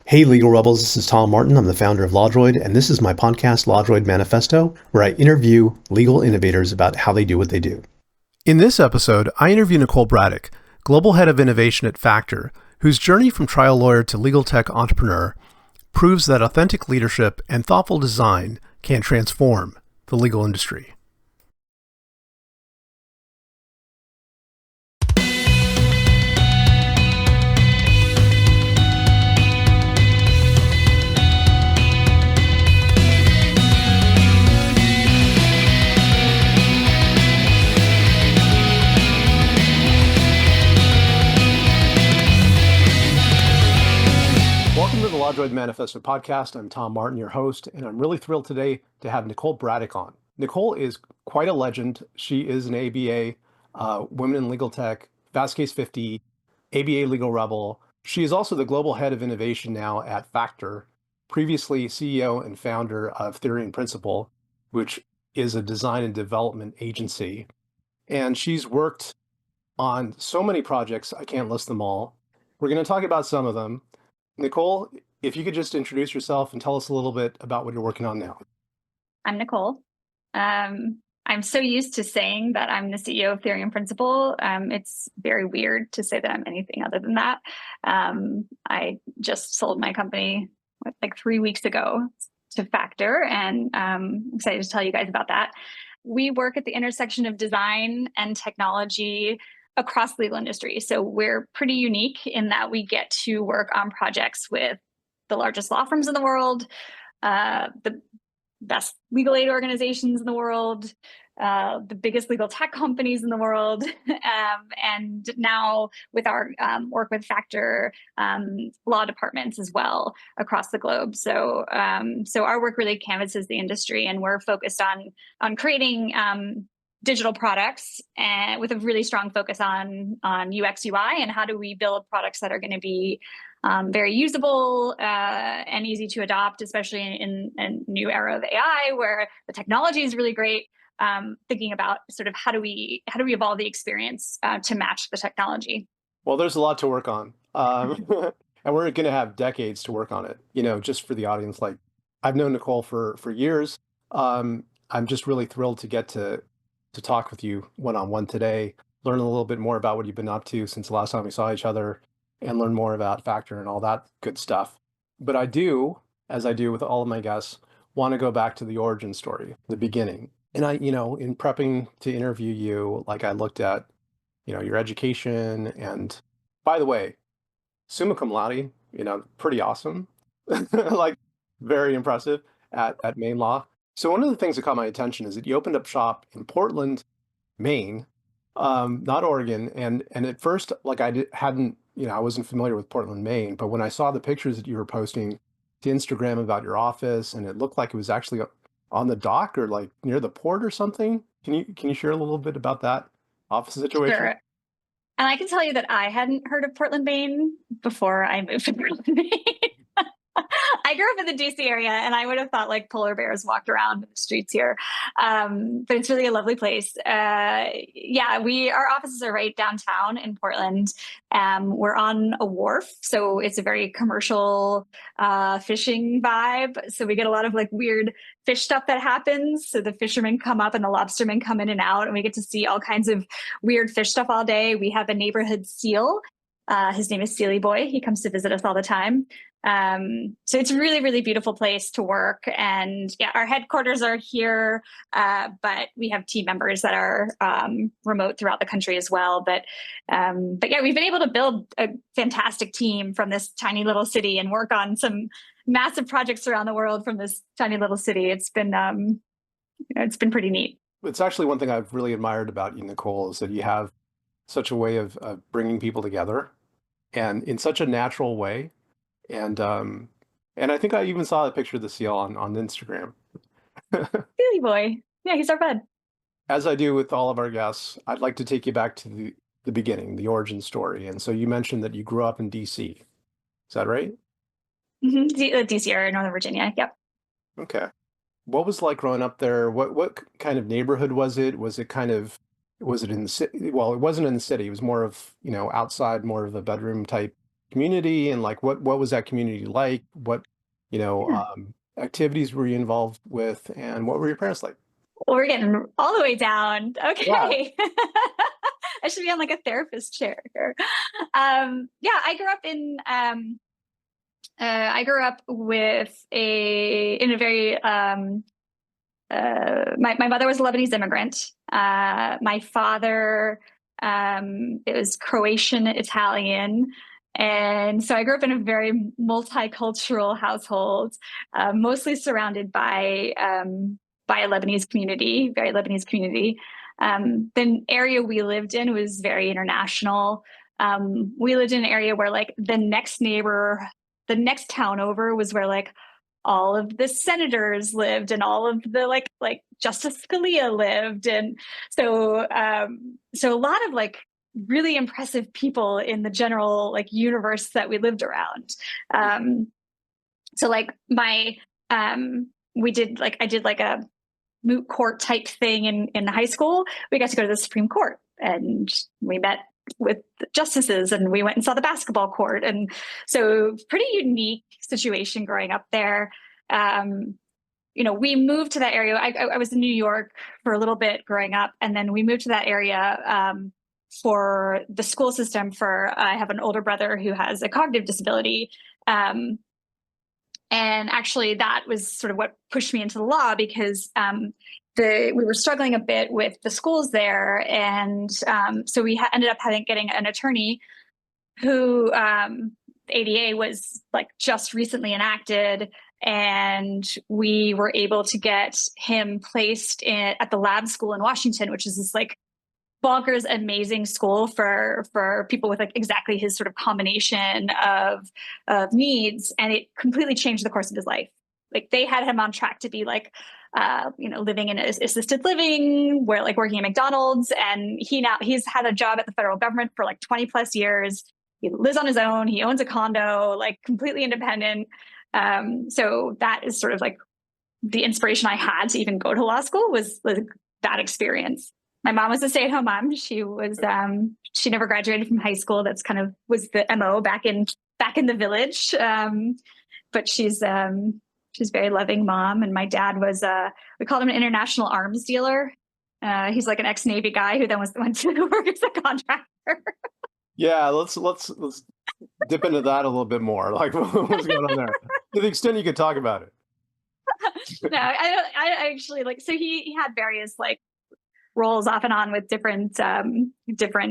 Hey, Legal Rebels, this is Tom Martin. I'm the founder of LawDroid, and this is my podcast, LawDroid Manifesto, where I interview legal innovators about how they do what they do. In this episode, I interview Nicole Bradick, Global Head of Innovation at Factor, whose journey from trial lawyer to legal tech entrepreneur proves that authentic leadership and thoughtful design can transform the legal industry. Welcome to the LawDroid Manifesto podcast. I'm Tom Martin, your host, and I'm really thrilled today to have Nicole Bradick on. Nicole is quite a legend. She is an ABA, Women in Legal Tech, Fast Case 50, ABA Legal Rebel. She is also the global head of innovation now at Factor, previously CEO and founder of Theory and Principle, which is a design and development agency. And she's worked on so many projects, I can't list them all. We're going to talk about some of them. Nicole, if you could just introduce yourself and tell us a little bit about what you're working on now. I'm Nicole. I'm so used to saying that I'm the CEO of Theory and Principle. It's very weird to say that I'm anything other than that. I just sold my company like 3 weeks ago to Factor, and I'm excited to tell you guys about that. We work at the intersection of design and technology across the legal industry. So we're pretty unique in that we get to work on projects with the largest law firms in the world, the best legal aid organizations in the world, the biggest legal tech companies in the world, and now with our work with Factor, law departments as well across the globe. So our work really canvases the industry, and we're focused on creating digital products and with a really strong focus on UX UI, and how do we build products that are going to be very usable and easy to adopt, especially in a new era of AI where the technology is really great. Thinking about sort of how do we evolve the experience to match the technology. Well, there's a lot to work on, and we're going to have decades to work on it. You know, just for the audience, like I've known Nicole for years. I'm just really thrilled to get to talk with you one-on-one today, learn a little bit more about what you've been up to since the last time we saw each other, and learn more about Factor and all that good stuff. But I do, as I do with all of my guests, want to go back to the origin story, the beginning. And in prepping to interview you, like I looked at, your education, and by the way, summa cum laude, pretty awesome, like very impressive at Maine Law. So one of the things that caught my attention is that you opened up shop in Portland, Maine, not Oregon. And at first, like hadn't, I wasn't familiar with Portland, Maine, but when I saw the pictures that you were posting to Instagram about your office, and it looked like it was actually on the dock or like near the port or something. Can you share a little bit about that office situation? Sure. And I can tell you that I hadn't heard of Portland, Maine before I moved to Portland, Maine. I grew up in the DC area, and I would have thought like polar bears walked around in the streets here. But it's really a lovely place. Yeah, our offices are right downtown in Portland. We're on a wharf, so it's a very commercial fishing vibe. So we get a lot of like weird fish stuff that happens. So the fishermen come up and the lobstermen come in and out, and we get to see all kinds of weird fish stuff all day. We have a neighborhood seal. His name is Sealy Boy. He comes to visit us all the time. So it's a really, really beautiful place to work. And yeah, our headquarters are here, but we have team members that are remote throughout the country as well. But yeah, we've been able to build a fantastic team from this tiny little city and work on some massive projects around the world from this tiny little city. It's been pretty neat. It's actually one thing I've really admired about you, Nicole, is that you have such a way of bringing people together, and in such a natural way. And I think I even saw a picture of the seal on Instagram. Sealy Boy. Yeah, he's our bud. As I do with all of our guests, I'd like to take you back to the beginning, the origin story. And so you mentioned that you grew up in DC. Is that right? Mm-hmm. DC area, Northern Virginia. Yep. Okay. What was it like growing up there? What kind of neighborhood was it? Was it in the city? Well, it wasn't in the city. It was more of, outside, more of a bedroom type community, and like what was that community like? What, Yeah. activities were you involved with, and what were your parents like? Well, we're getting all the way down. Yeah. Okay. I should be on like a therapist chair here. Yeah, I grew up with in a very my mother was a Lebanese immigrant. My father, it was Croatian Italian. And so I grew up in a very multicultural household, mostly surrounded by a Lebanese community, very Lebanese community. The area we lived in was very international. We lived in an area where like the next town over was where like all of the senators lived and all of the like Justice Scalia lived. And so a lot of like really impressive people in the general like universe that we lived around. So like my we did like I did like a moot court type thing in high school. We got to go to the Supreme Court and we met with the justices and we went and saw the basketball court. And so pretty unique situation growing up there. Um, we moved to that area. I was in New York for a little bit growing up, and then we moved to that area for the school system. I have an older brother who has a cognitive disability, and actually, that was sort of what pushed me into the law because we were struggling a bit with the schools there, and so we ended up getting an attorney who the ADA was like just recently enacted, and we were able to get him placed at the lab school in Washington, which is this like bonkers amazing school for people with like exactly his sort of combination of needs, and it completely changed the course of his life. Like they had him on track to be like living in assisted living, where like working at McDonald's, and he's had a job at the federal government for like 20 plus years. He lives on his own, he owns a condo, like completely independent. So that is sort of like the inspiration I had to even go to law school was that experience. My mom was a stay-at-home mom. She never graduated from high school. That's kind of was the MO back in the village. But she's a very loving mom. And my dad was we called him an international arms dealer. He's like an ex-Navy guy who then went to work as a contractor. Yeah, let's dip into that a little bit more. Like, what's going on there? To the extent you could talk about it. No, I actually like. So he had various like roles off and on with different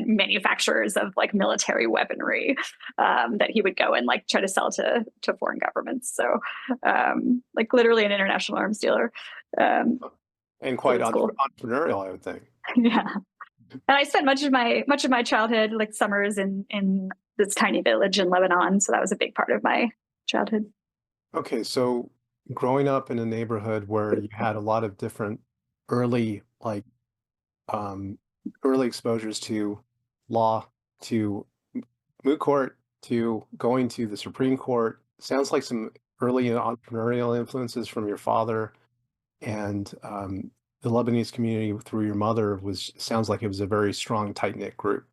manufacturers of like military weaponry that he would go and like try to sell to foreign governments. So like literally an international arms dealer. And quite Cool. entrepreneurial, I would think. Yeah. And I spent much of my childhood, like summers in this tiny village in Lebanon. So that was a big part of my childhood. Okay, so growing up in a neighborhood where you had a lot of different early, like, um, early exposures to law, to moot court, to going to the Supreme Court, sounds like some early entrepreneurial influences from your father, and the Lebanese community through your mother sounds like it was a very strong, tight-knit group.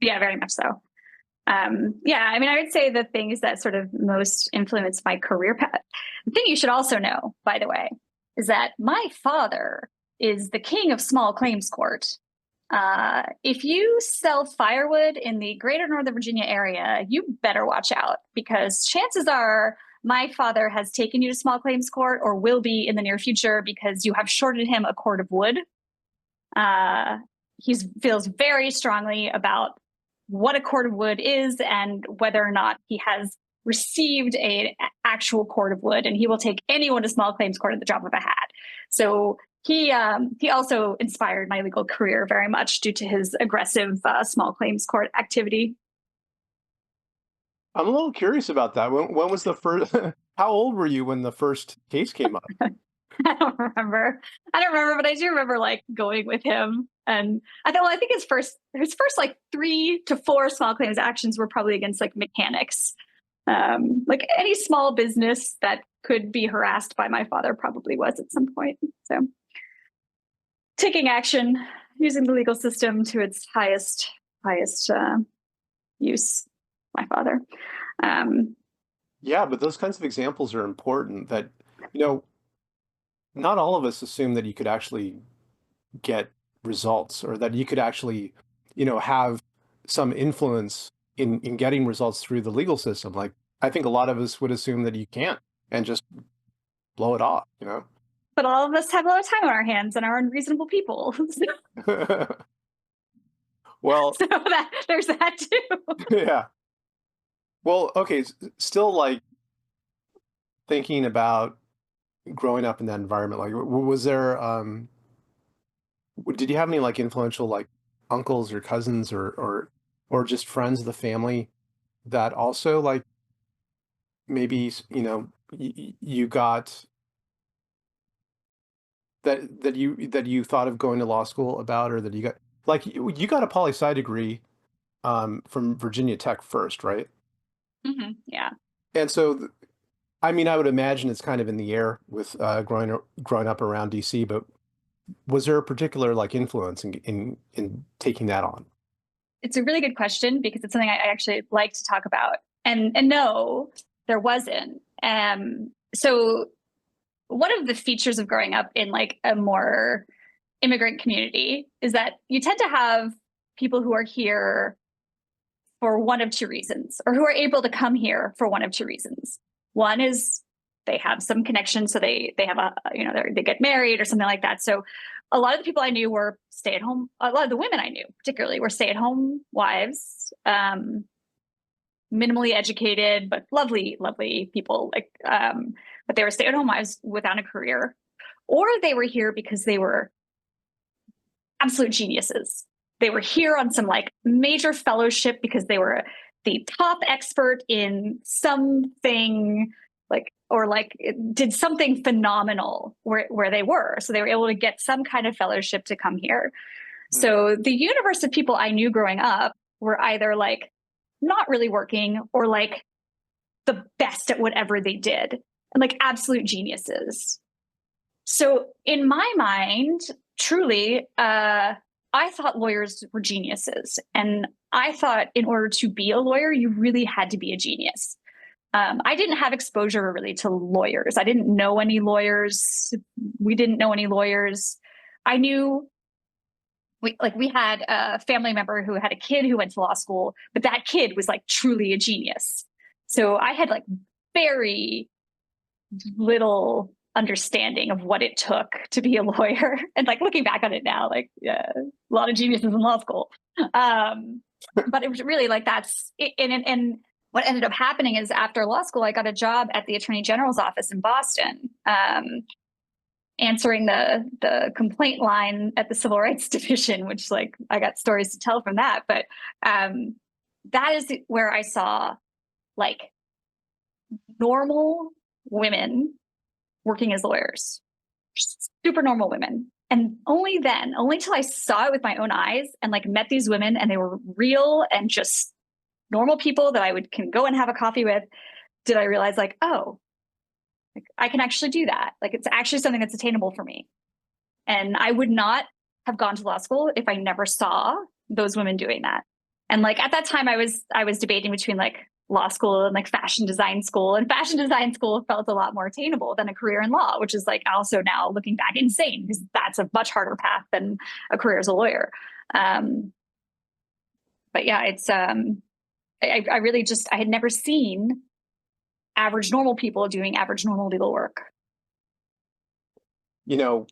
Yeah, very much so. Yeah, I mean, I would say the things that sort of most influenced my career path. The thing you should also know, by the way, is that my father is the king of small claims court. If you sell firewood in the greater Northern Virginia area, you better watch out because chances are my father has taken you to small claims court or will be in the near future because you have shorted him a cord of wood. He feels very strongly about what a cord of wood is and whether or not he has received an actual cord of wood, and he will take anyone to small claims court at the drop of a hat. So he also inspired my legal career very much due to his aggressive small claims court activity. I'm a little curious about that. When was the first? How old were you when the first case came up? I don't remember. But I do remember like going with him. And I think his first like 3 to 4 small claims actions were probably against like mechanics. Like any small business that could be harassed by my father probably was at some point. So taking action, using the legal system to its highest use. my father. Um, Yeah, but those kinds of examples are important that, you know, not all of us assume that you could actually get results or that you could actually, have some influence in getting results through the legal system. Like, I think a lot of us would assume that you can't and just blow it off. but all of us have a lot of time on our hands and are unreasonable people. Well, So that there's that too. yeah. Well, okay, still like thinking about growing up in that environment, like was there did you have any like influential like uncles or cousins or just friends of the family that also like maybe you got that you thought of going to law school about, or that you got like you got a poli sci degree from Virginia Tech first, right? Yeah. And so I mean, I would imagine it's kind of in the air with growing up around DC, but was there a particular like influence in taking that on? It's a really good question because it's something I actually like to talk about. And no, there wasn't. So one of the features of growing up in like a more immigrant community is that you tend to have people who are here for one of two reasons, or who are able to come here for one of two reasons. One is they have some connection, so they have they get married or something like that. So a lot of the people I knew were stay at home. A lot of the women I knew, particularly, were stay at home wives, minimally educated but lovely, lovely people. But they were stay at home wives without a career, or they were here because they were absolute geniuses. They were here on some like major fellowship because they were the top expert in something, or did something phenomenal where they were. So they were able to get some kind of fellowship to come here. Hmm. So the universe of people I knew growing up were either like not really working or like the best at whatever they did, and like absolute geniuses. So in my mind, truly, I thought lawyers were geniuses. And I thought in order to be a lawyer, you really had to be a genius. I didn't have exposure really to lawyers. I didn't know any lawyers. We didn't know any lawyers. I knew we had a family member who had a kid who went to law school, but that kid was like truly a genius. So I had like very little understanding of what it took to be a lawyer. And like looking back on it now, like, yeah, a lot of geniuses in law school. But it was really like that's it. And what ended up happening is after law school, I got a job at the Attorney General's office in Boston, answering the complaint line at the Civil Rights Division, which like I got stories to tell from that. But that is where I saw like normal women working as lawyers, super normal women. And only then, only till I saw it with my own eyes and like met these women and they were real and just normal people that can go and have a coffee with, did I realize like, oh, like, I can actually do that. Like it's actually something that's attainable for me. And I would not have gone to law school if I never saw those women doing that. And like at that time I was debating between like law school and like fashion design school, and fashion design school felt a lot more attainable than a career in law, which is like also now looking back insane because that's a much harder path than a career as a lawyer. But yeah, it's I really just I had never seen average normal people doing average normal legal work. You know,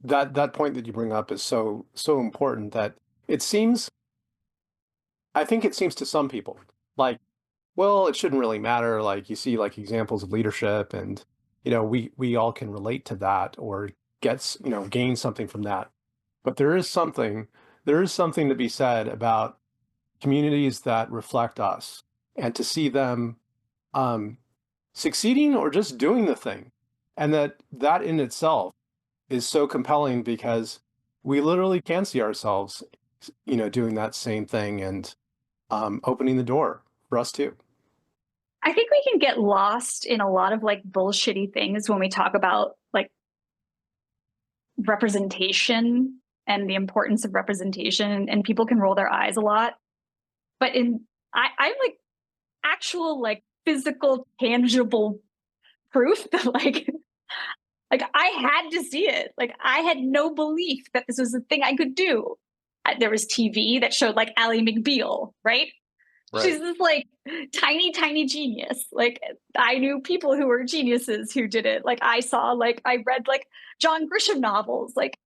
that point that you bring up is so important that it seems I think it seems to some people like, well, it shouldn't really matter. Like you see like examples of leadership and we all can relate to that or gain something from that. But there is something to be said about communities that reflect us and to see them um, succeeding or just doing the thing. And that in itself is so compelling because we literally can see ourselves, doing that same thing and opening the door for us too. I think we can get lost in a lot of like bullshitty things when we talk about like representation and the importance of representation, and people can roll their eyes a lot. But I'm like actual like physical, tangible proof that like I had to see it. Like I had no belief that this was a thing I could do. There was TV that showed like Ally McBeal, right? Right. She's this like tiny, tiny genius. Like I knew people who were geniuses who did it. Like I read like John Grisham novels. Like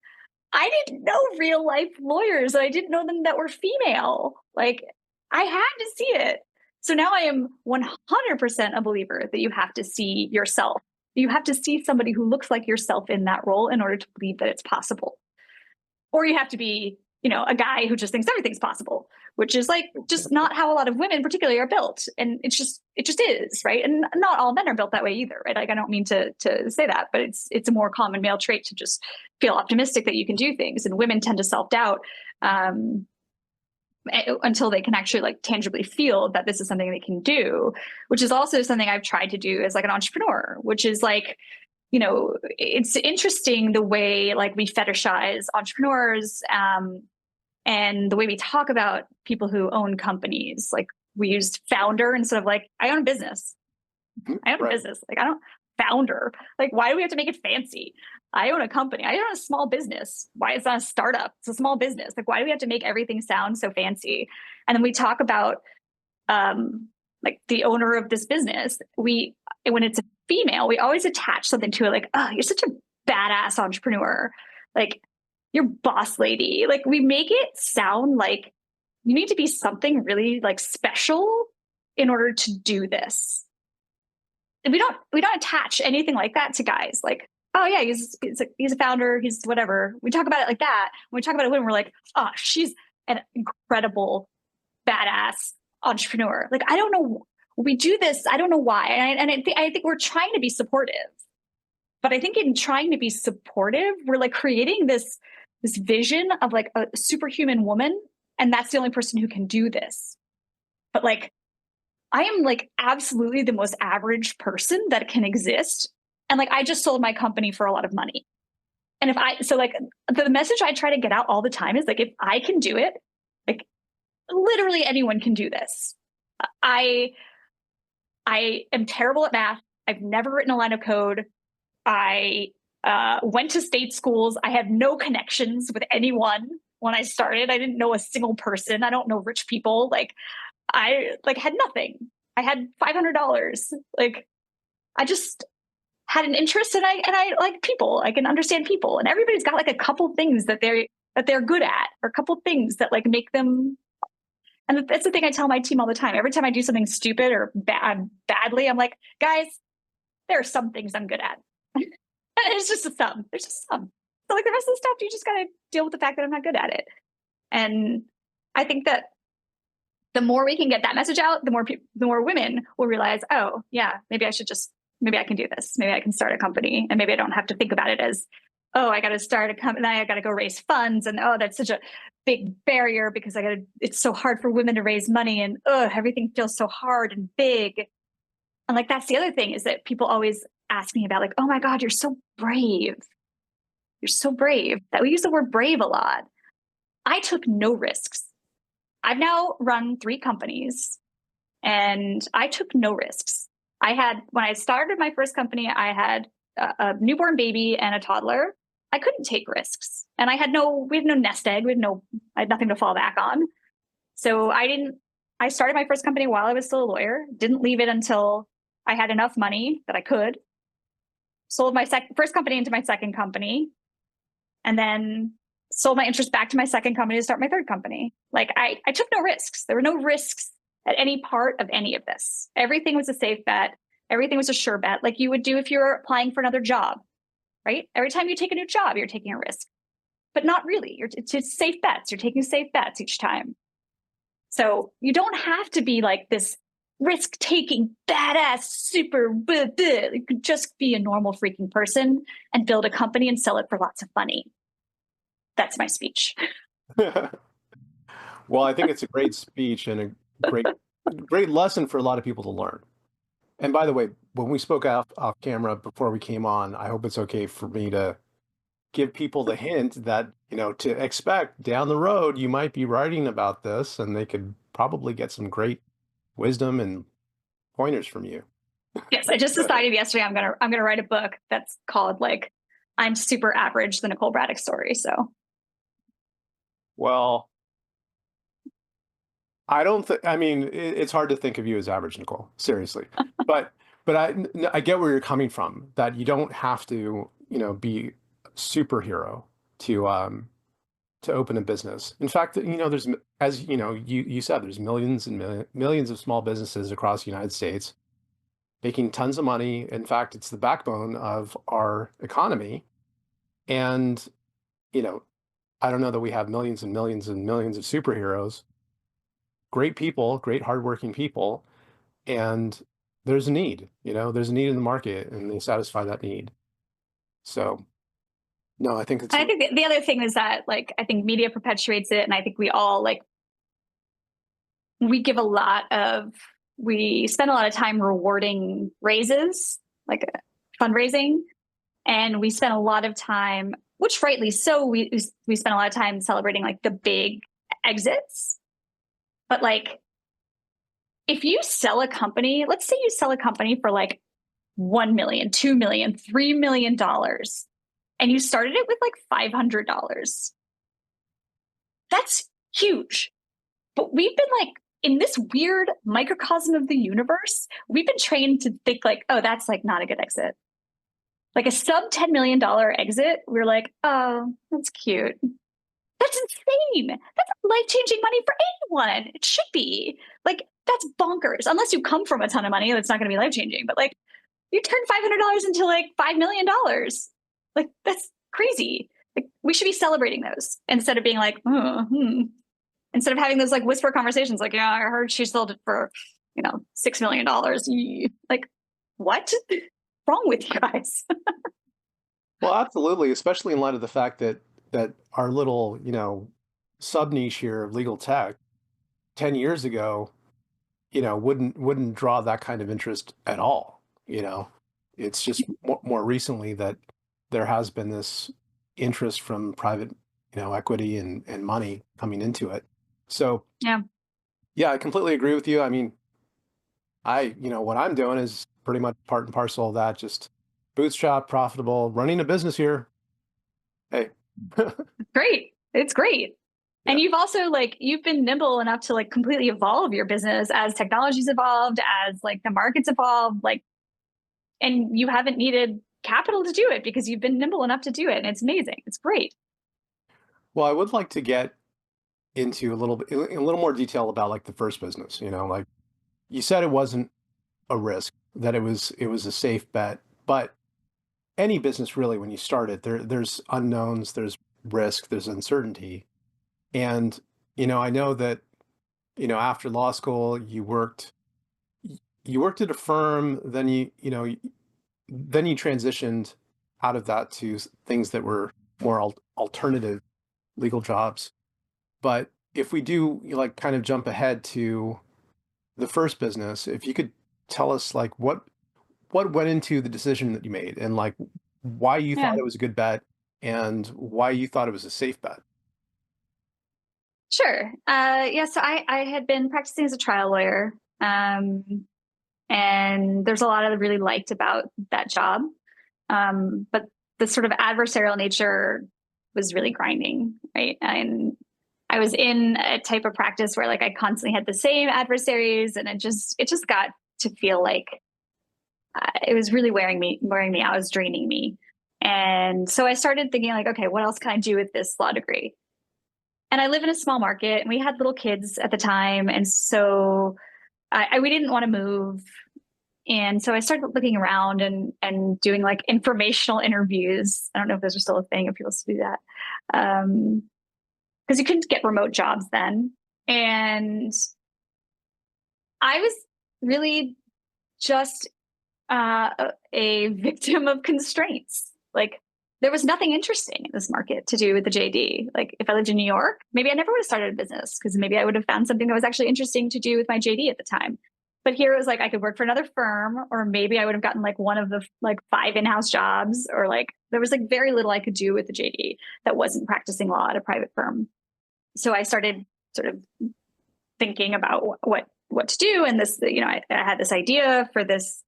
I didn't know real life lawyers. I didn't know them that were female. Like I had to see it. So now I am 100% a believer that you have to see yourself. You have to see somebody who looks like yourself in that role in order to believe that it's possible. Or you have to be, a guy who just thinks everything's possible, which is like just not how a lot of women particularly are built. And it just is, right? And not all men are built that way either, right? Like I don't mean to say that, but it's a more common male trait to just feel optimistic that you can do things. And women tend to self-doubt until they can actually like tangibly feel that this is something they can do, which is also something I've tried to do as like an entrepreneur, which is like, it's interesting the way like we fetishize entrepreneurs, and the way we talk about people who own companies. Like we used founder instead of like, I own a business. I own a Right. business. Like I don't founder. Like why do we have to make it fancy? I own a company. I own a small business. Why is that a startup? It's a small business. Like why do we have to make everything sound so fancy? And then we talk about like the owner of this business. When it's a female, we always attach something to it, like, oh, you're such a badass entrepreneur. Like you're boss lady. Like we make it sound like you need to be something really like special in order to do this. And we don't attach anything like that to guys. Like, oh yeah, he's a founder, he's whatever. We talk about it like that. When we talk about a woman, we're like, oh, she's an incredible badass entrepreneur. Like I don't know, we do this. I don't know why, and I think we're trying to be supportive. But I think in trying to be supportive, we're like creating this vision of like a superhuman woman, and that's the only person who can do this. But like I am like absolutely the most average person that can exist. And like I just sold my company for a lot of money. And like the message I try to get out all the time is like if I can do it, like literally anyone can do this. I I am terrible at math. I've never written a line of code. I went to state schools. I had no connections with anyone when I started. I didn't know a single person. I don't know rich people. Like I like had nothing. I had $500. Like I just had an interest, and I like people. I can understand people, and everybody's got like a couple things that they're good at, or a couple things that like make them. And that's the thing I tell my team all the time. Every time I do something stupid or badly, I'm like, guys, there are some things I'm good at. It's just a some. There's just some. So like the rest of the stuff, you just gotta deal with the fact that I'm not good at it. And I think that the more we can get that message out, the more women will realize, oh yeah, maybe I can do this. Maybe I can start a company, and maybe I don't have to think about it as, oh, I got to start a company, I got to go raise funds, and oh, that's such a big barrier because it's so hard for women to raise money, and oh, everything feels so hard and big. And like that's the other thing is that people always ask me about like, oh my God, you're so brave. You're so brave. That we use the word brave a lot. I took no risks. I've now run 3 companies, and I took no risks. When I started my first company, I had a newborn baby and a toddler. I couldn't take risks, and we had no nest egg. I had nothing to fall back on. So I started my first company while I was still a lawyer, didn't leave it until I had enough money that I could, sold my first company into my second company, and then sold my interest back to my second company to start my third company. Like I took no risks. There were no risks at any part of any of this. Everything was a safe bet. Everything was a sure bet, like you would do if you're applying for another job, right? Every time you take a new job, you're taking a risk, but not really. It's safe bets. You're taking safe bets each time. So you don't have to be like this risk-taking, badass, super, blah, blah. You could just be a normal freaking person and build a company and sell it for lots of money. That's my speech. Well, I think it's a great speech and a great lesson for a lot of people to learn. And by the way, when we spoke off camera before we came on, I hope it's okay for me to give people the hint that, to expect down the road, you might be writing about this, and they could probably get some great wisdom and pointers from you. Yes, I just decided yesterday I'm gonna write a book that's called like I'm Super Average, the Nicole Bradick story. So Well, I don't think, I mean, it's hard to think of you as average, Nicole, seriously. But, I get where you're coming from, that you don't have to, be a superhero to, to open a business. In fact, there's, as you said, there's millions and millions of small businesses across the United States making tons of money. In fact, it's the backbone of our economy. And, you know, I don't know that we have millions and millions and millions of superheroes, great people, great hardworking people, and there's a need, there's a need in the market and they satisfy that need. So no, I think it's I think the other thing is that like I think media perpetuates it, and I think we all like we give a lot of we spend a lot of time rewarding raises, like fundraising, and we spend a lot of time, which rightly so, we spend a lot of time celebrating like the big exits. But like if you sell a company, let's say you sell a company for like 1 million, 2 million, $3 million, and you started it with like $500. That's huge. But we've been like in this weird microcosm of the universe, we've been trained to think like, oh, that's like not a good exit. Like a sub $10 million exit, we're like, oh, that's cute. That's insane. That's life-changing money for anyone. It should be. Like, that's bonkers. Unless you come from a ton of money, that's not going to be life-changing. But like, you turn $500 into like $5 million. Like, that's crazy. Like, we should be celebrating those instead of being like, instead of having those like whisper conversations, like, yeah, I heard she sold it for, $6 million. Like, what? What's wrong with you guys? well, absolutely, especially in light of the fact that our little, sub niche here of legal tech 10 years ago, wouldn't draw that kind of interest at all. It's just more recently that there has been this interest from private, equity and money coming into it. So Yeah. yeah, I completely agree with you. I mean, what I'm doing is pretty much part and parcel of that, just bootstrap, profitable, running a business here. Hey, Great. It's great. yeah. And you've also like you've been nimble enough to like completely evolve your business as technology's evolved, as like the markets evolved, like and you haven't needed capital to do it because you've been nimble enough to do it. And it's amazing. It's great. Well, I would like to get into a little bit, in a little more detail about like the first business, like you said it wasn't a risk, that it was a safe bet, but any business really, when you start it, there's unknowns, there's risk, there's uncertainty. And, I know that, after law school, you worked at a firm, then then you transitioned out of that to things that were more alternative legal jobs. But if we do like kind of jump ahead to the first business, if you could tell us like what went into the decision that you made and like why you thought Yeah. it was a good bet and why you thought it was a safe bet. Sure. Yeah. So I had been practicing as a trial lawyer. And there's a lot I really liked about that job. But the sort of adversarial nature was really grinding, right? And I was in a type of practice where like I constantly had the same adversaries, and it just got to feel like it was really wearing me out, it was draining me. And so I started thinking like, okay, what else can I do with this law degree? And I live in a small market, and we had little kids at the time, and so we didn't want to move. And so I started looking around and doing like informational interviews. I don't know if those are still a thing, if people still do that. Because you couldn't get remote jobs then. And I was really just a victim of constraints. Like there was nothing interesting in this market to do with the JD. Like if I lived in New York, maybe I never would have started a business because maybe I would have found something that was actually interesting to do with my JD at the time. But here it was like I could work for another firm, or maybe I would have gotten like one of the like 5 in-house jobs, or like there was like very little I could do with the JD that wasn't practicing law at a private firm. So I started sort of thinking about what what to do. And this, I had this idea for this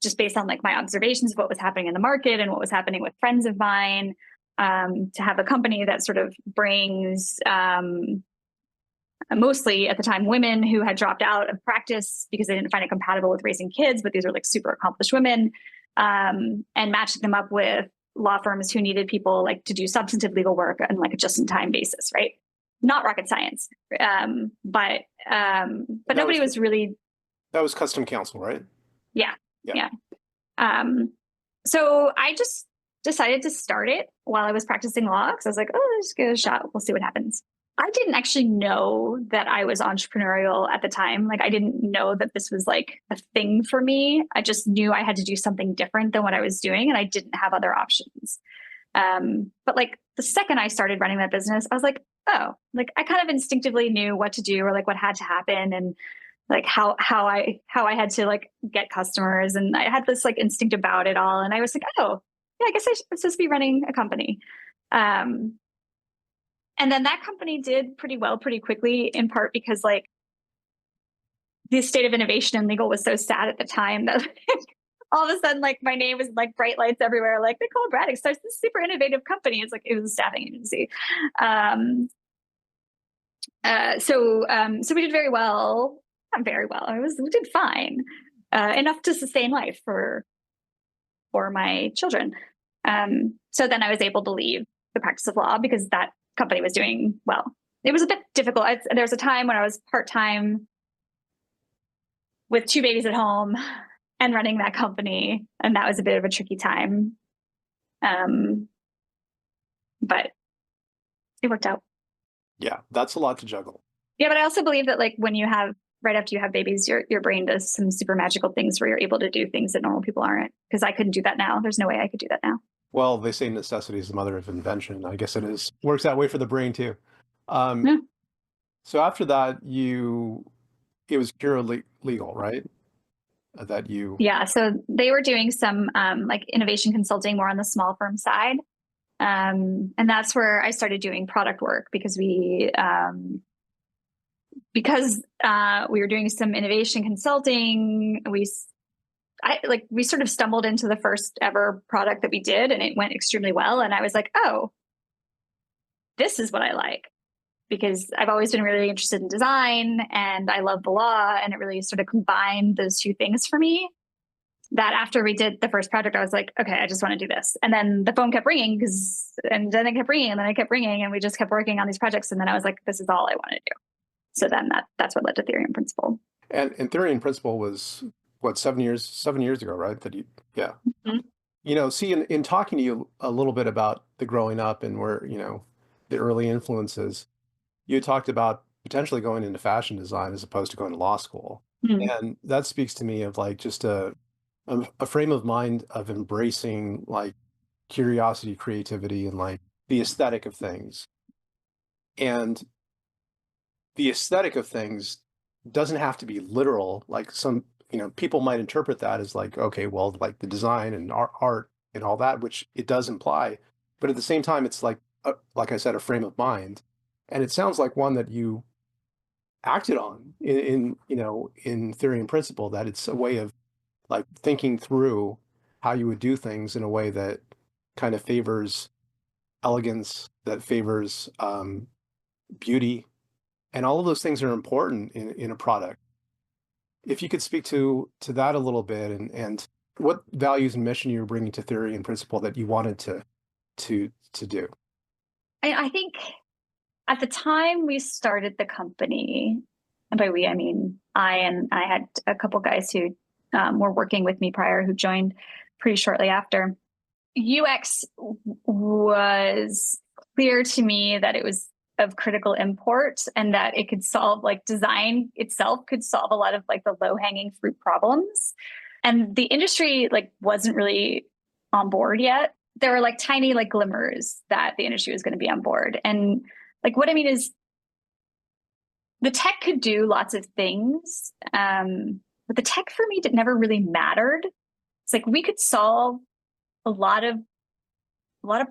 just based on like my observations of what was happening in the market and what was happening with friends of mine, to have a company that sort of brings, mostly at the time, women who had dropped out of practice because they didn't find it compatible with raising kids, but these are like super accomplished women, and matching them up with law firms who needed people like to do substantive legal work on like a just-in-time basis, right? Not rocket science, but nobody was really. That was custom counsel, right? Yeah, yeah. So I just decided to start it while I was practicing law because I was like, oh, let's give it a shot. We'll see what happens. I didn't actually know that I was entrepreneurial at the time. Like I didn't know that this was like a thing for me. I just knew I had to do something different than what I was doing and I didn't have other options. But like the second I started running that business, I was like, oh, like I kind of instinctively knew what to do or like what had to happen and like how I had to like get customers. And I had this like instinct about it all. And I was like, oh, yeah, I guess I'm supposed to be running a company. And then that company did pretty well pretty quickly, in part because like the state of innovation in legal was so sad at the time that all of a sudden like my name was like bright lights everywhere, like Nicole Bradick starts this super innovative company. It's like it was a staffing agency. So we did very well. Not very well. We did fine, enough to sustain life for my children. So then I was able to leave the practice of law because that company was doing well. It was a bit difficult. There was a time when I was part-time with 2 babies at home and running that company, and that was a bit of a tricky time. But it worked out. Yeah, that's a lot to juggle. Yeah, but I also believe that like when you have right after you have babies, your brain does some super magical things where you're able to do things that normal people aren't. Because I couldn't do that now. There's no way I could do that now. Well, they say necessity is the mother of invention. I guess it is. Works that way for the brain too. Yeah. So after that, it was purely legal, right? That you. Yeah. So they were doing some like innovation consulting more on the small firm side. And that's where I started doing product work because we were doing some innovation consulting. We sort of stumbled into the first ever product that we did and it went extremely well. And I was like, oh, this is what I like, because I've always been really interested in design and I love the law, and it really sort of combined those two things for me. That after we did the first project, I was like, okay, I just want to do this. And then the phone kept ringing and then it kept ringing and then it kept ringing and we just kept working on these projects. And then I was like, this is all I want to do. So then that's what led to Theory and Principle. And Theory and Principle was what, 7 years ago, right? Yeah. Mm-hmm. You know, see, in talking to you a little bit about the growing up and where, the early influences, you talked about potentially going into fashion design as opposed to going to law school. Mm-hmm. And that speaks to me of like just a frame of mind of embracing like curiosity, creativity, and like the aesthetic of things. And the aesthetic of things doesn't have to be literal. Like some, people might interpret that as like, okay, well, like the design and art and all that, which it does imply. But at the same time, it's like I said, a frame of mind. And it sounds like one that you acted on in Theory and Principle, that it's a way of like thinking through how you would do things in a way that kind of favors elegance, that favors beauty, and all of those things are important in a product. If you could speak to that a little bit, and what values and mission you were bringing to Theory and Principle that you wanted to do. I think at the time we started the company, and by we I mean I had a couple guys who were working with me prior who joined pretty shortly after. UX was clear to me that it was of critical import and that it could solve, like design itself could solve a lot of like the low-hanging fruit problems. And the industry like wasn't really on board yet. There were like tiny like glimmers that the industry was going to be on board. And like what I mean is the tech could do lots of things, but the tech for me never really mattered. It's like we could solve a lot of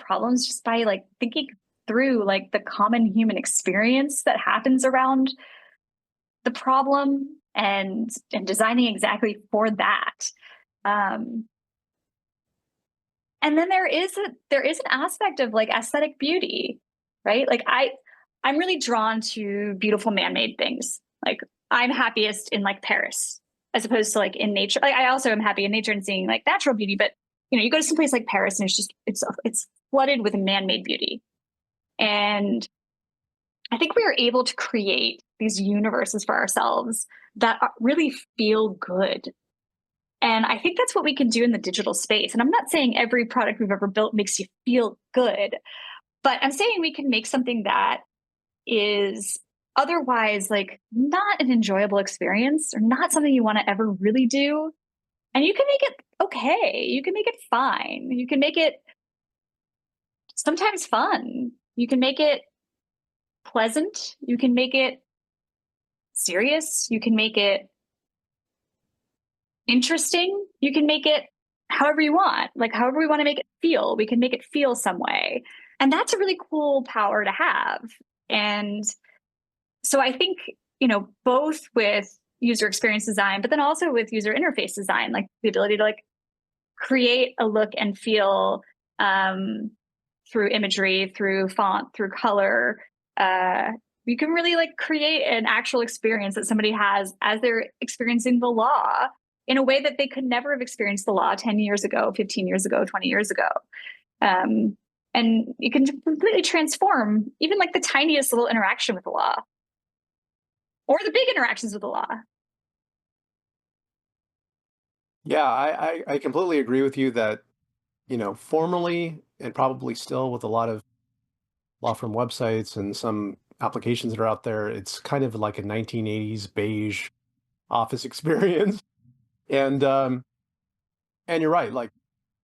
problems just by like thinking through like the common human experience that happens around the problem. and designing exactly for that. Um, and then there is an aspect of like aesthetic beauty, right? Like I'm really drawn to beautiful man-made things. Like I'm happiest in like Paris as opposed to like in nature. Like I also am happy in nature and seeing like natural beauty, but you go to some place like Paris and it's flooded with man-made beauty. And I think we are able to create these universes for ourselves that really feel good. And I think that's what we can do in the digital space. And I'm not saying every product we've ever built makes you feel good, but I'm saying we can make something that is otherwise like not an enjoyable experience or not something you want to ever really do. And you can make it okay. You can make it fine. You can make it sometimes fun. You can make it pleasant. You can make it serious. You can make it interesting. You can make it however you want, like however we want to make it feel. We can make it feel some way. And that's a really cool power to have. And so I think, both with user experience design, but then also with user interface design, like the ability to like create a look and feel through imagery, through font, through color. You can really like create an actual experience that somebody has as they're experiencing the law in a way that they could never have experienced the law 10 years ago, 15 years ago, 20 years ago. Um, and you can completely transform even like the tiniest little interaction with the law or the big interactions with the law. Yeah, I completely agree with you that, formerly and probably still with a lot of law firm websites and some applications that are out there, it's kind of like a 1980s beige office experience. And and you're right, like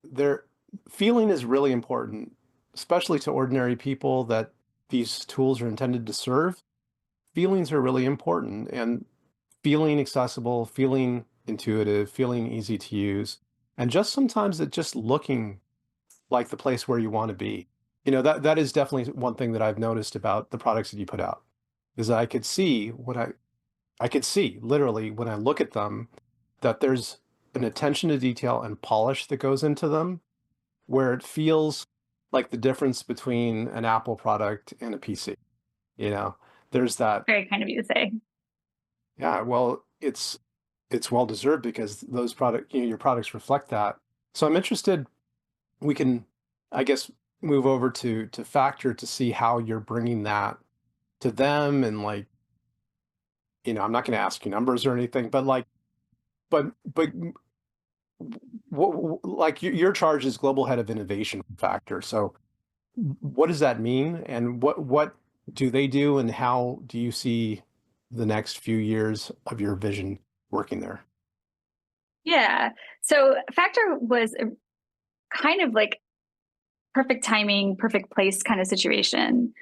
their feeling is really important, especially to ordinary people that these tools are intended to serve. Feelings are really important, and feeling accessible, feeling intuitive, feeling easy to use, and just sometimes it just looking like the place where you want to be. That is definitely one thing that I've noticed about the products that you put out, is that I could see literally when I look at them that there's an attention to detail and polish that goes into them where it feels like the difference between an Apple product and a PC. You know, there's that. Very kind of you to say. Yeah, well, it's well deserved because your products reflect that. So I'm interested, we can, I guess, move over to Factor to see how you're bringing that to them. And like, I'm not going to ask you numbers or anything, but like, but like your charge is global head of innovation for Factor. So what does that mean, and what do they do, and how do you see the next few years of your vision working there? Yeah. So Factor was a kind of like perfect timing, perfect place kind of situation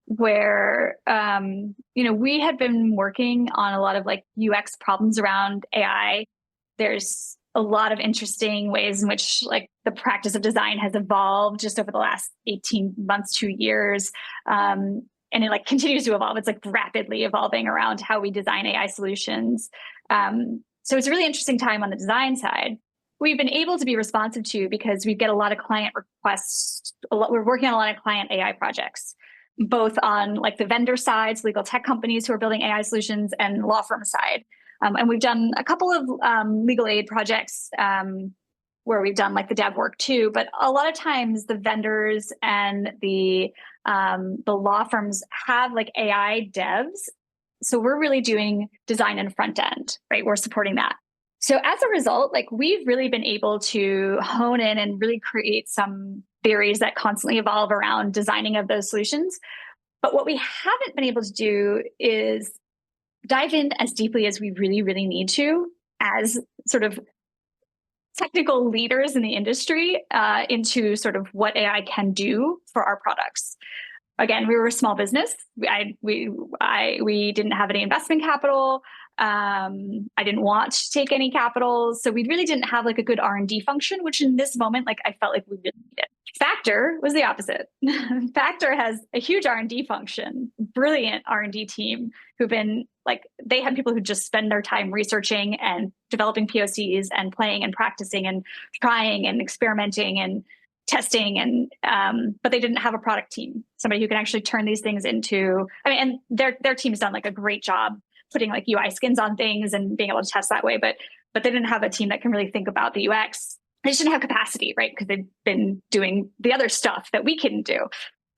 where we had been working on a lot of like UX problems around AI. There's a lot of interesting ways in which like the practice of design has evolved just over the last 18 months, 2 years. And it like continues to evolve. It's like rapidly evolving around how we design AI solutions. So it's a really interesting time on the design side. We've been able to be responsive to because we get a lot of client requests. We're working on a lot of client AI projects, both on like the vendor sides, legal tech companies who are building AI solutions, and law firm side. And we've done a couple of legal aid projects where we've done like the dev work too. But a lot of times the vendors and the law firms have like AI devs. So we're really doing design and front end, right? We're supporting that. So as a result, like we've really been able to hone in and really create some theories that constantly evolve around designing of those solutions. But what we haven't been able to do is dive in as deeply as we really, really need to as sort of technical leaders in the industry into sort of what AI can do for our products. Again, we were a small business. We didn't have any investment capital. I didn't want to take any capital. So we really didn't have like a good R&D function, which in this moment, like I felt like we really needed. Factor was the opposite. Factor has a huge R&D function, brilliant R&D team who've been like, they had people who just spend their time researching and developing POCs and playing and practicing and trying and experimenting and testing, and but they didn't have a product team, somebody who can actually turn these things into, I mean, and their team's done like a great job putting like UI skins on things and being able to test that way, but they didn't have a team that can really think about the UX. They just didn't have capacity, right? Because they've been doing the other stuff that we couldn't do.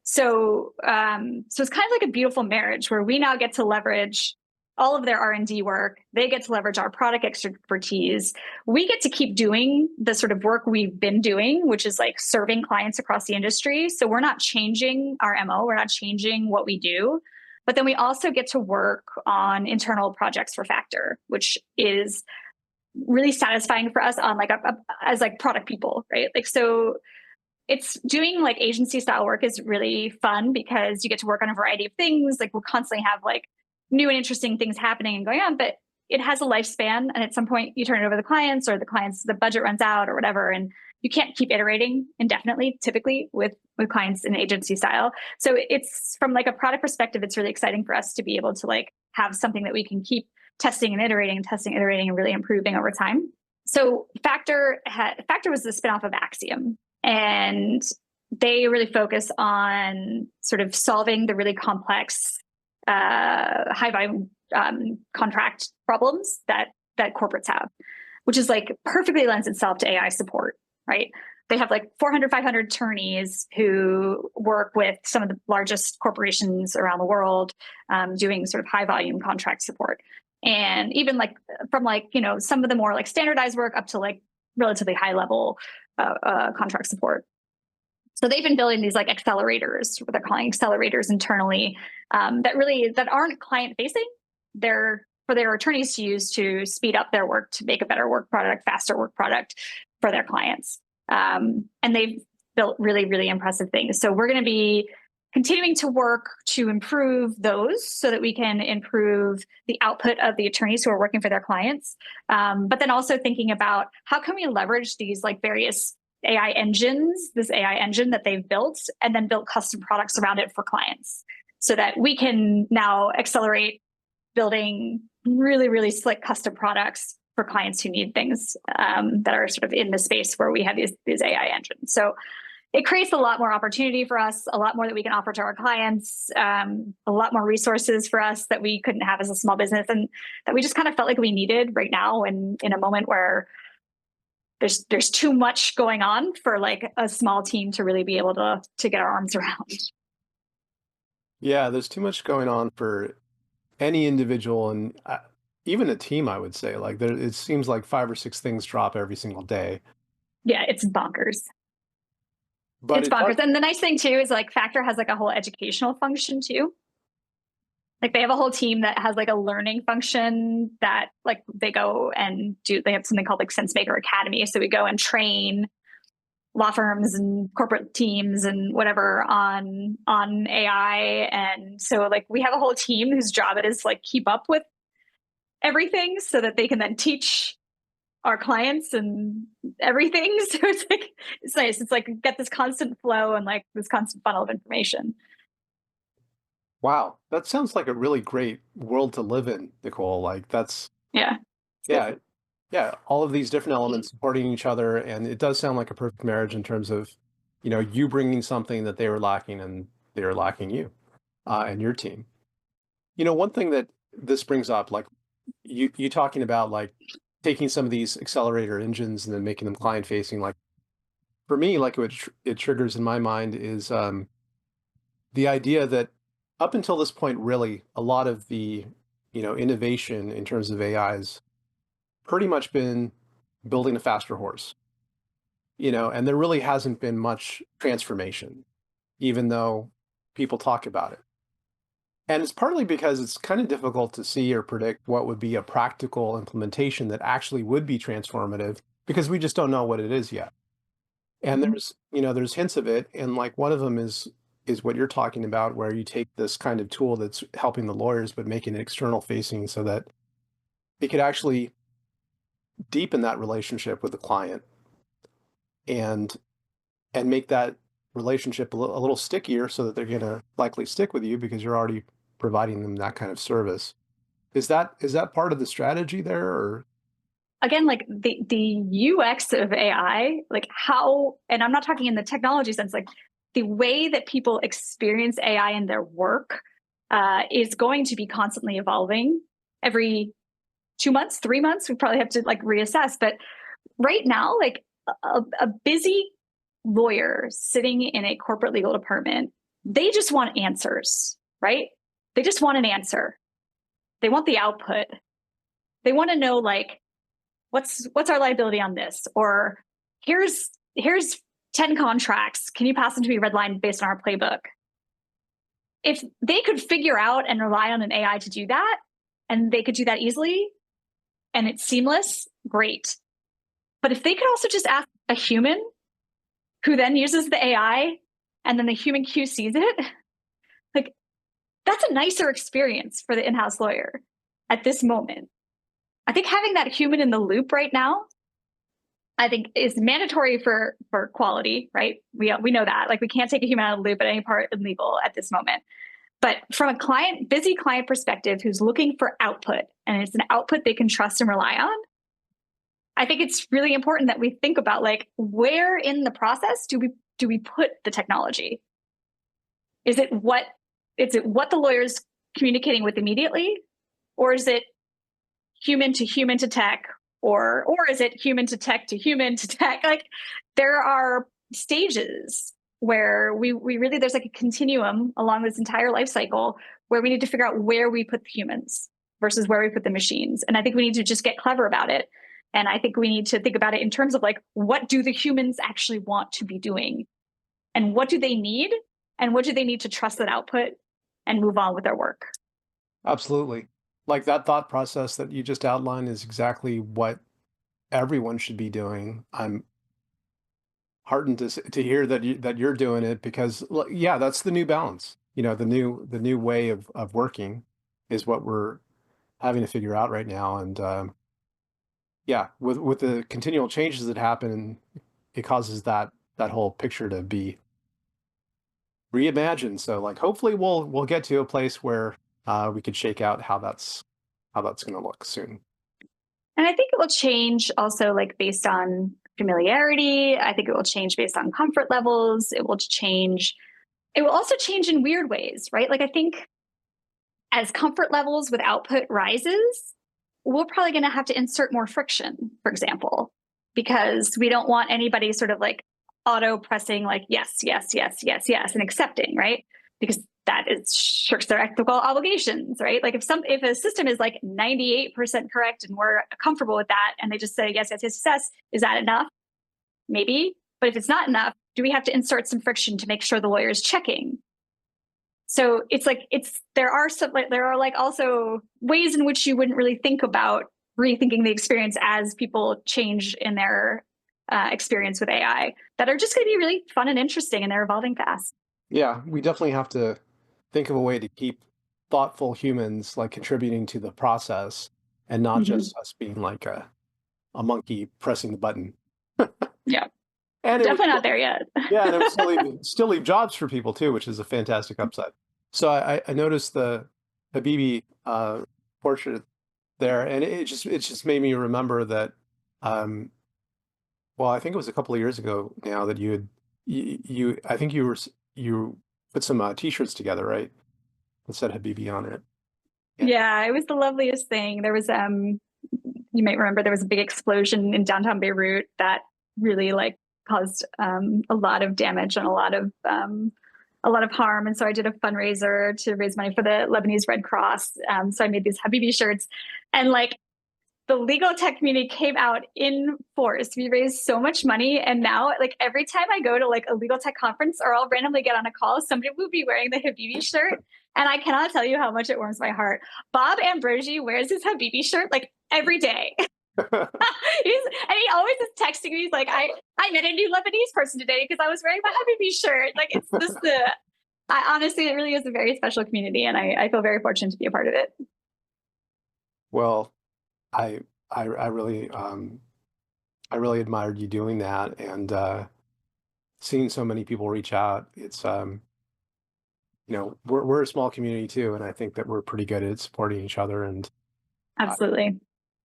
So so it's kind of like a beautiful marriage where we now get to leverage all of their R&D work. They get to leverage our product expertise. We get to keep doing the sort of work we've been doing, which is like serving clients across the industry. So we're not changing our MO. We're not changing what we do. But then we also get to work on internal projects for Factor, which is really satisfying for us on like as like product people, right? Like, so it's doing like agency style work is really fun because you get to work on a variety of things. Like we'll constantly have like new and interesting things happening and going on, but it has a lifespan. And at some point you turn it over to the clients, or the budget runs out or whatever. And you can't keep iterating indefinitely, typically with clients in agency style. So it's, from like a product perspective, it's really exciting for us to be able to like have something that we can keep testing and iterating and really improving over time. So Factor was the spinoff of Axiom, and they really focus on sort of solving the really complex high volume contract problems that corporates have, which is like perfectly lends itself to AI support, right? They have like 400, 500 attorneys who work with some of the largest corporations around the world, doing sort of high volume contract support. And even like from like, you know, some of the more like standardized work up to like relatively high level contract support. So they've been building these like accelerators, what they're calling accelerators internally, that aren't client facing. They're for their attorneys to use to speed up their work, to make a better work product, faster work product for their clients. And they've built really, really impressive things. So we're going to be continuing to work to improve those so that we can improve the output of the attorneys who are working for their clients. But then also thinking about how can we leverage these like various AI engines, this AI engine that they've built, and then build custom products around it for clients so that we can now accelerate building really, really slick custom products for clients who need things that are sort of in the space where we have these AI engines. So it creates a lot more opportunity for us, a lot more that we can offer to our clients, a lot more resources for us that we couldn't have as a small business, and that we just kind of felt like we needed right now, and in a moment where there's too much going on for like a small team to really be able to get our arms around. Yeah, there's too much going on for any individual, and even a team, I would say. Like it seems like 5 or 6 things drop every single day. Yeah, it's bonkers. But It's it does, bonkers. And the nice thing too is like Factor has like a whole educational function too. Like they have a whole team that has like a learning function that like they go and do. They have something called like SenseMaker Academy. So we go and train law firms and corporate teams and whatever on AI. And so like we have a whole team whose job it is like keep up with everything so that they can then teach our clients and everything. So it's nice. It's like get this constant flow and like this constant funnel of information. wow, that sounds like a really great world to live in, Nicole. Like that's, Yeah. yeah, yeah, all of these different elements supporting each other, and it does sound like a perfect marriage in terms of, you bringing something that they were lacking and they were lacking you, and your team. One thing that this brings up, like you talking about like taking some of these accelerator engines and then making them client facing, like for me, like what it triggers in my mind is the idea that up until this point, really, a lot of the innovation in terms of AI has pretty much been building a faster horse, and there really hasn't been much transformation, even though people talk about it. And it's partly because it's kind of difficult to see or predict what would be a practical implementation that actually would be transformative because we just don't know what it is yet. And Mhm. there's hints of it, and like one of them is what you're talking about, where you take this kind of tool that's helping the lawyers but making it external facing so that it could actually deepen that relationship with the client and make that relationship a little stickier so that they're going to likely stick with you because you're already providing them that kind of service. Is that part of the strategy there, or? Again, like the UX of AI, like how, and I'm not talking in the technology sense, like the way that people experience AI in their work is going to be constantly evolving. Every 2 months, 3 months, we probably have to like reassess. But right now, like a busy lawyer sitting in a corporate legal department, they just want answers, right? They just want an answer. They want the output. They want to know like what's our liability on this, or here's 10 contracts, can you pass them to me red line based on our playbook? If they could figure out and rely on an AI to do that, and they could do that easily and it's seamless, great. But if they could also just ask a human who then uses the AI and then the human QCs it, like that's a nicer experience for the in-house lawyer at this moment. I think having that human in the loop right now, I think is mandatory for quality, right? We know that. Like we can't take a human out of the loop at any part in legal at this moment. But from a busy client perspective who's looking for output, and it's an output they can trust and rely on, I think it's really important that we think about like where in the process do we put the technology? Is it what the lawyer's communicating with immediately, or is it human to tech, or is it human to tech? Like there are stages where we really, there's like a continuum along this entire life cycle where we need to figure out where we put the humans versus where we put the machines. And I think we need to just get clever about it. And I think we need to think about it in terms of like, what do the humans actually want to be doing? And what do they need? And what do they need to trust that output and move on with their work? Absolutely. Like that thought process that you just outlined is exactly what everyone should be doing. I'm heartened to hear that you're doing it because yeah, that's the new balance. The new way of working is what we're having to figure out right now. And yeah, with the continual changes that happen, it causes that whole picture to be reimagined. So like hopefully we'll get to a place where we could shake out how that's going to look soon. And I think it will change also like based on familiarity. I think it will change based on comfort levels. It will also change in weird ways, right? Like I think as comfort levels with output rises, we're probably going to have to insert more friction, for example, because we don't want anybody sort of like auto pressing like yes, yes, yes, yes, yes, and accepting, right? Because that is shirks their ethical obligations, right? Like if a system is like 98% correct and we're comfortable with that, and they just say yes, yes, yes, yes, is that enough? Maybe. But if it's not enough, do we have to insert some friction to make sure the lawyer is checking? So it's like there are like also ways in which you wouldn't really think about rethinking the experience as people change in their experience with AI that are just going to be really fun and interesting, and they're evolving fast. Yeah, we definitely have to think of a way to keep thoughtful humans like contributing to the process and not Mm-hmm. just us being like a monkey pressing the button. Yeah, And it would definitely not there yet. yeah, and it would still leave jobs for people too, which is a fantastic upside. So I noticed the Habibi portrait there, and it just made me remember that well, I think it was a couple of years ago now that you I think you put some t-shirts together, right? That said Habibi on it. Yeah. Yeah, it was the loveliest thing. There was you might remember there was a big explosion in downtown Beirut that really like caused a lot of damage and a lot of harm. And so I did a fundraiser to raise money for the Lebanese Red Cross. So I made these Habibi shirts, and like the legal tech community came out in force. We raised so much money, and now like every time I go to like a legal tech conference or I'll randomly get on a call, somebody will be wearing the Habibi shirt, and I cannot tell you how much it warms my heart. Bob Ambrogi wears his Habibi shirt like every day. And he always is texting me. He's like, I met a new Lebanese person today because I was wearing my Habibi shirt. Like it's just honestly, it really is a very special community, and I feel very fortunate to be a part of it. Well, I I really I really admired you doing that, and seeing so many people reach out. It's we're a small community too, and I think that we're pretty good at supporting each other. And I, Absolutely.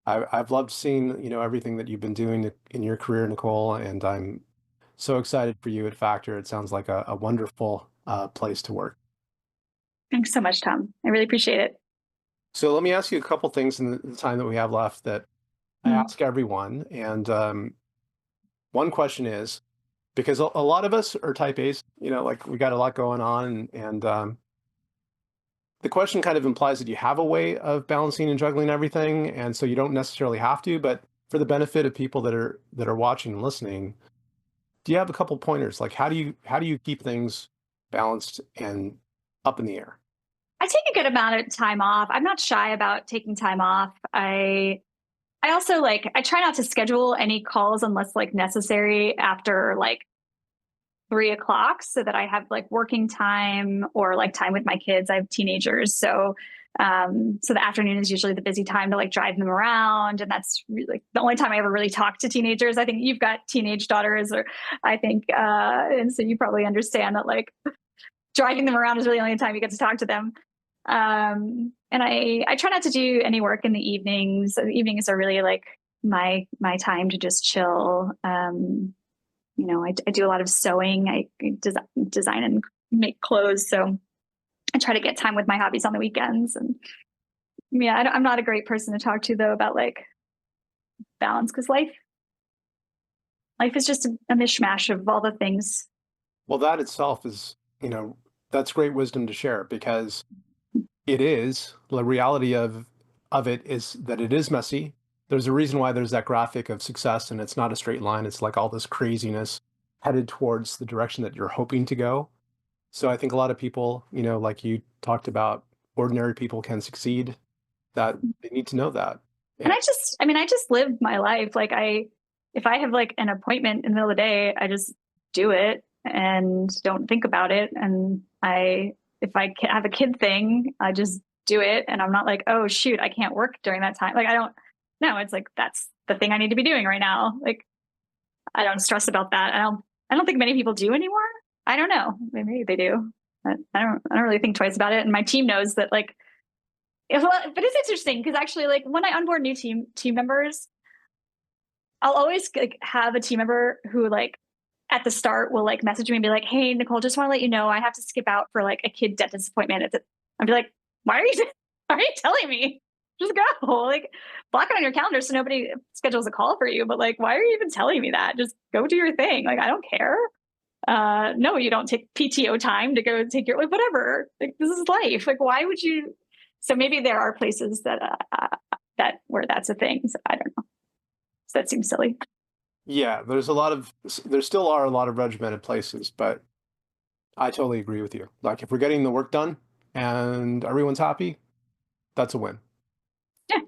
I've loved seeing everything that you've been doing in your career, Nicole, and I'm so excited for you at Factor. It sounds like a wonderful place to work. Thanks so much, Tom. I really appreciate it. So let me ask you a couple things in the time that we have left that I Mm. ask everyone. And one question is, because a lot of us are type A's, like we got a lot going on, and the question kind of implies that you have a way of balancing and juggling everything, and so you don't necessarily have to. But for the benefit of people that are watching and listening, do you have a couple pointers? Like how do you keep things balanced and up in the air? I take a good amount of time off. I'm not shy about taking time off. I also like I try not to schedule any calls unless like necessary after like 3 o'clock so that I have like working time or like time with my kids. I have teenagers. So the afternoon is usually the busy time to like drive them around. And that's really like, the only time I ever really talk to teenagers. I think you've got teenage daughters or I think and so you probably understand that like driving them around is really the only time you get to talk to them. And I try not to do any work in the evenings. The evenings are really like my time to just chill. I do a lot of sewing. I design and make clothes. So I try to get time with my hobbies on the weekends. And yeah, I'm not a great person to talk to though about like balance because life is just a mishmash of all the things. Well, that itself is, that's great wisdom to share because it is the reality of it is that it is messy. There's a reason why there's that graphic of success, and it's not a straight line. It's like all this craziness headed towards the direction that you're hoping to go. So I think a lot of people, like you talked about, ordinary people can succeed. That they need to know that. And And I just live my life. If I have like an appointment in the middle of the day, I just do it and don't think about it. And if I have a kid thing, I just do it. And I'm not like, oh shoot, I can't work during that time. Like I don't, no, it's like, that's the thing I need to be doing right now. Like I don't stress about that. I don't think many people do anymore. I don't know. Maybe they do. But I don't really think twice about it. And my team knows that like, but it's interesting because actually like when I onboard new team members, I'll always like have a team member who like at the start will like message me and be like, "Hey, Nicole, just want to let you know I have to skip out for like a kid dentist appointment." I'd be like, "Why are you? Why are you telling me? Just go. Like, block it on your calendar so nobody schedules a call for you. But like, why are you even telling me that? Just go do your thing. Like, I don't care. No, you don't take PTO time to go take your like whatever. Like, this is life. Like, why would you? So maybe there are places that where that's a thing. So I don't know. So that seems silly. yeah, there still are a lot of regimented places, but I totally agree with you. Like if we're getting the work done and everyone's happy, that's a win. Yeah.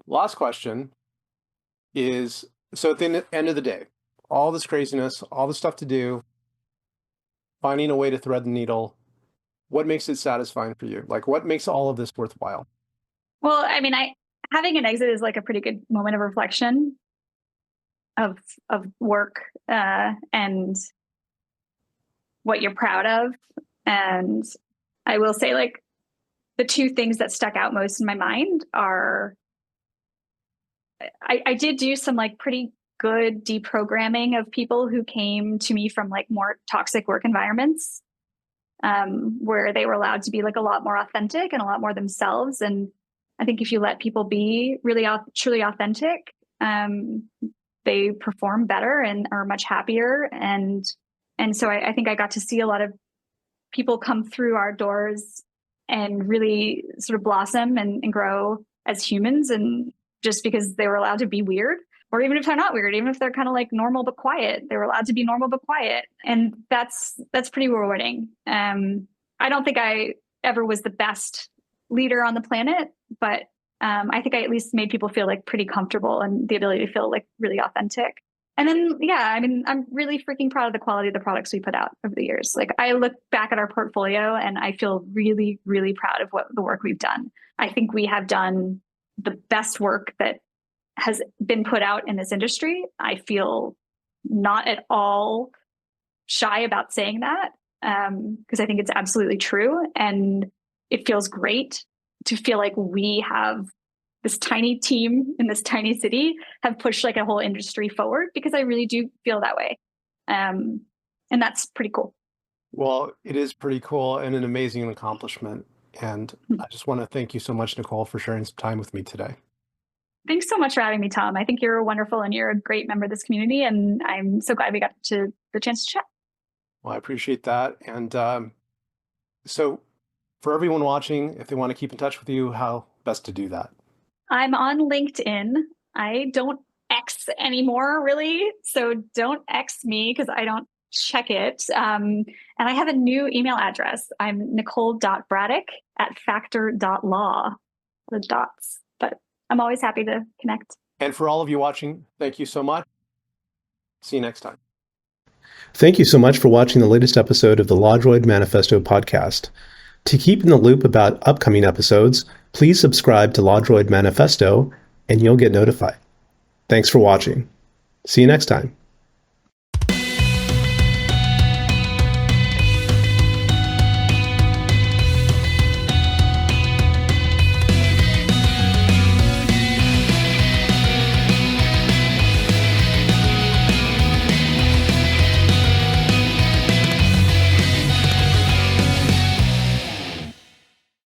Last question is, so at the end of the day, all this craziness, all the stuff to do, finding a way to thread the needle, what makes it satisfying for you? Like what makes all of this worthwhile? Well, I mean, I having an exit is like a pretty good moment of reflection of work and what you're proud of. And I will say, like, the two things that stuck out most in my mind are I did do some like pretty good deprogramming of people who came to me from like more toxic work environments where they were allowed to be like a lot more authentic and a lot more themselves. And I think if you let people be really truly authentic, they perform better and are much happier. And so I think I got to see a lot of people come through our doors and really sort of blossom and grow as humans. And just because they were allowed to be weird, or even if they're not weird, even if they're kind of like normal but quiet, they were allowed to be normal but quiet. And that's pretty rewarding. I don't think I ever was the best leader on the planet, but I think I at least made people feel like pretty comfortable and the ability to feel like really authentic. And then, yeah, I mean, I'm really freaking proud of the quality of the products we put out over the years. Like, I look back at our portfolio and I feel really, really proud of what the work we've done. I think we have done the best work that has been put out in this industry. I feel not at all shy about saying that, because I think it's absolutely true. And it feels great to feel like we have this tiny team in this tiny city have pushed like a whole industry forward, because I really do feel that way. And that's pretty cool. Well, it is pretty cool and an amazing accomplishment. And I just want to thank you so much, Nicole, for sharing some time with me today. Thanks so much for having me, Tom. I think you're wonderful and you're a great member of this community. And I'm so glad we got to the chance to chat. Well, I appreciate that. And so, for everyone watching, if they want to keep in touch with you, how best to do that? I'm on LinkedIn. I don't X anymore, really. So don't X me because I don't check it. And I have a new email address. I'm nicole.bradick@factor.law, the dots. But I'm always happy to connect. And for all of you watching, thank you so much. See you next time. Thank you so much for watching the latest episode of the LawDroid Manifesto podcast. To keep in the loop about upcoming episodes, please subscribe to LawDroid Manifesto and you'll get notified. Thanks for watching. See you next time.